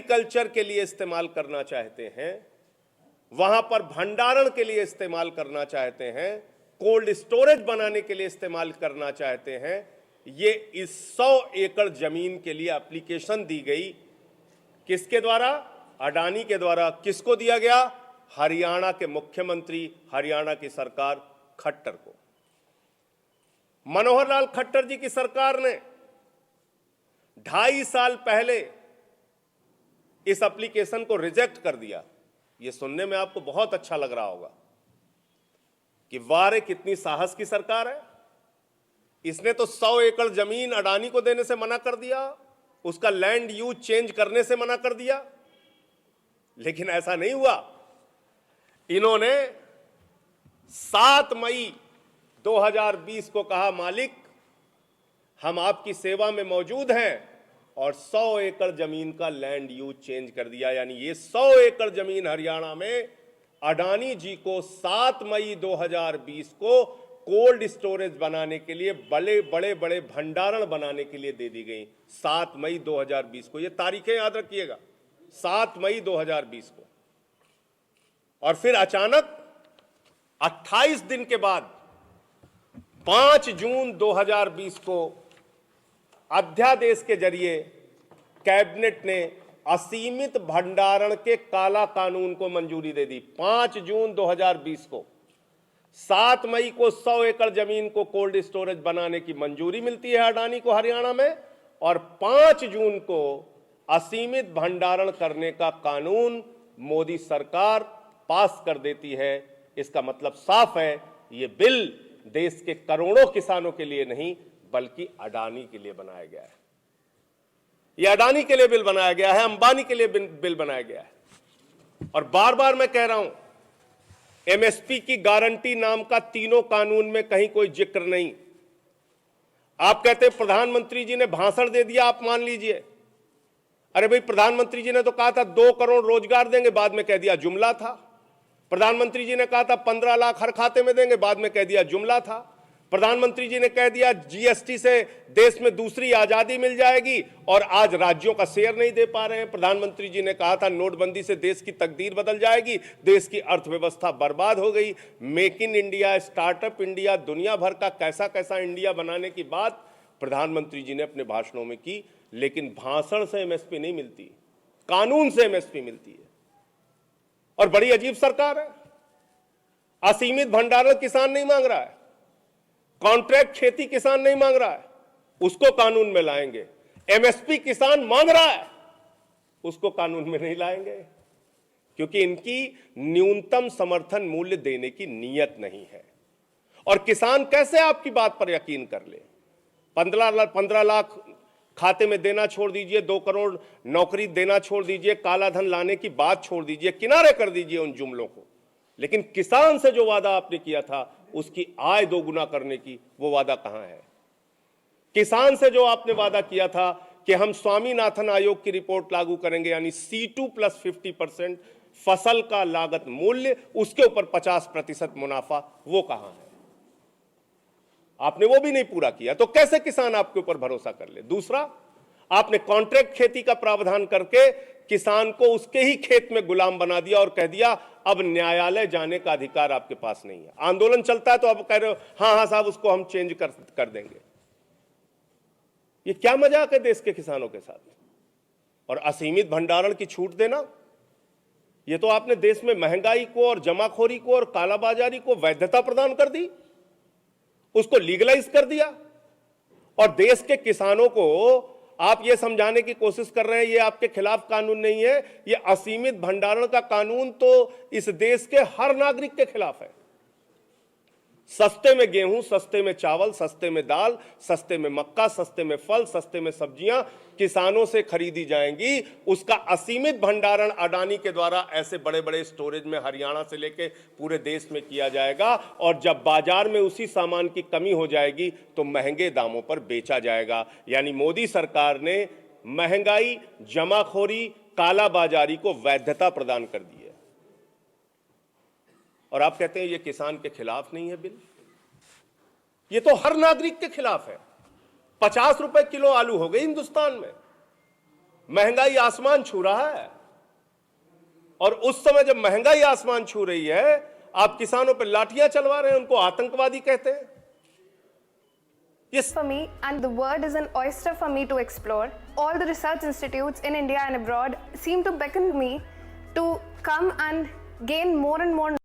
Agriculture के लिए इस्तेमाल करना चाहते हैं, वहां पर भंडारण के लिए इस्तेमाल करना चाहते हैं, कोल्ड स्टोरेज बनाने के लिए इस्तेमाल करना चाहते हैं, ये इस 100 एकड़ जमीन के लिए एप्लीकेशन दी गई। किसके द्वारा? अडानी के द्वारा। किसको दिया गया? हरियाणा के मुख्यमंत्री, हरियाणा की सरकार खट्टर को। मनोहर लाल खट्टर जी की सरकार ने 2.5 साल पहले इस एप्लीकेशन को रिजेक्ट कर दिया। यह सुनने में आपको बहुत अच्छा लग रहा होगा कि वाह रे कितनी साहस की सरकार है, इसने तो 100 एकड़ जमीन अडानी को देने से मना कर दिया, उसका लैंड यूज चेंज करने से मना कर दिया। लेकिन ऐसा नहीं हुआ। इन्होंने 7 मई 2020 को कहा, मालिक हम आपकी सेवा में मौजूद हैं, और 100 एकड़ जमीन का लैंड यूज चेंज कर दिया। यानी ये 100 एकड़ जमीन हरियाणा में अडानी जी को 7 मई 2020 को कोल्ड स्टोरेज बनाने के लिए, बड़े बड़े भंडारण बनाने के लिए दे दी गई। 7 मई 2020 को, ये तारीखें याद रखिएगा, 7 मई 2020 को। और फिर अचानक 28 दिन के बाद 5 जून 2020 को अध्यादेश के जरिए कैबिनेट ने असीमित भंडारण के काला कानून को मंजूरी दे दी। 5 जून 2020 को, 7 मई को 100 एकड़ जमीन को कोल्ड स्टोरेज बनाने की मंजूरी मिलती है अडानी को हरियाणा में, और 5 जून को असीमित भंडारण करने का कानून मोदी सरकार पास कर देती है। इसका मतलब साफ है, ये बिल देश के करोड़ों किसानों के लिए नहीं बल्कि अडानी के लिए बनाया गया है। यह अडानी के लिए बिल बनाया गया है, अंबानी के लिए बिल बनाया गया है। और बार बार मैं कह रहा हूं, एमएसपी की गारंटी नाम का तीनों कानून में कहीं कोई जिक्र नहीं। आप कहते हैं प्रधानमंत्री जी ने भाषण दे दिया, आप मान लीजिए। अरे भाई, प्रधानमंत्री जी ने तो कहा था 2 करोड़ रोजगार देंगे, बाद में कह दिया जुमला था। प्रधानमंत्री जी ने कहा था 15 लाख हर खाते में देंगे, बाद में कह दिया जुमला था। प्रधानमंत्री जी ने कह दिया जीएसटी से देश में दूसरी आजादी मिल जाएगी, और आज राज्यों का शेयर नहीं दे पा रहे हैं। प्रधानमंत्री जी ने कहा था नोटबंदी से देश की तकदीर बदल जाएगी, देश की अर्थव्यवस्था बर्बाद हो गई। Make in India, startup India, दुनिया भर का कैसा कैसा इंडिया बनाने की बात प्रधानमंत्री जी ने अपने भाषणों में की। लेकिन भाषण से एमएसपी नहीं मिलती, कानून से एमएसपी मिलती है। और बड़ी अजीब सरकार है। असीमित भंडारण किसान नहीं मांग रहा है, कॉन्ट्रैक्ट खेती किसान नहीं मांग रहा है, उसको कानून में लाएंगे। एमएसपी किसान मांग रहा है, उसको कानून में नहीं लाएंगे, क्योंकि इनकी न्यूनतम समर्थन मूल्य देने की नीयत नहीं है। और किसान कैसे आपकी बात पर यकीन कर ले? 15 लाख खाते में देना छोड़ दीजिए, 2 करोड़ नौकरी देना छोड़ दीजिए, काला धन लाने की बात छोड़ दीजिए, किनारे कर दीजिए उन जुमलों को। लेकिन किसान से जो वादा आपने किया था उसकी आय 2 गुना करने की, वो वादा कहां है? किसान से जो आपने वादा किया था कि हम स्वामीनाथन आयोग की रिपोर्ट लागू करेंगे, यानी C2 + 50% फसल का लागत मूल्य, उसके ऊपर 50% मुनाफा, वो कहां है? आपने वो भी नहीं पूरा किया, तो कैसे किसान आपके ऊपर भरोसा कर ले? दूसरा, आपने कॉन्ट्रैक्ट खेती का प्रावधान करके किसान को उसके ही खेत में गुलाम बना दिया और कह दिया अब न्यायालय जाने का अधिकार आपके पास नहीं है। आंदोलन चलता है तो अब कह रहे हो हां साहब उसको हम चेंज कर देंगे। ये क्या मजाक है देश के किसानों के साथ? और असीमित भंडारण की छूट देना, ये तो आपने देश में महंगाई को और जमाखोरी को और कालाबाजारी को वैधता प्रदान कर दी, उसको लीगलाइज कर दिया। और देश के किसानों को आप ये समझाने की कोशिश कर रहे हैं ये आपके खिलाफ कानून नहीं है, ये असीमित भंडारण का कानून तो इस देश के हर नागरिक के खिलाफ है। सस्ते में गेहूं, सस्ते में चावल, सस्ते में दाल, सस्ते में मक्का, सस्ते में फल, सस्ते में सब्जियां किसानों से खरीदी जाएंगी। उसका असीमित भंडारण अडानी के द्वारा ऐसे बड़े बड़े स्टोरेज में हरियाणा से लेके पूरे देश में किया जाएगा, और जब बाजार में उसी सामान की कमी हो जाएगी तो महंगे दामों पर बेचा जाएगा। यानी मोदी सरकार ने महंगाई, जमाखोरी, कालाबाजारी को वैधता प्रदान कर दी है। और आप कहते हैं ये किसान के खिलाफ नहीं है बिल? ये तो हर नागरिक के खिलाफ है। 50 रुपए किलो आलू हो गए हिंदुस्तान में, महंगाई आसमान छू रहा है, और उस समय जब महंगाई आसमान छू रही है, आप किसानों पर लाठियां चलवा रहे हैं, उनको आतंकवादी कहते हैं। For me, and the world is an oyster for me to explore. All the research institutes in India and abroad seem to beckon me to come and gain more and more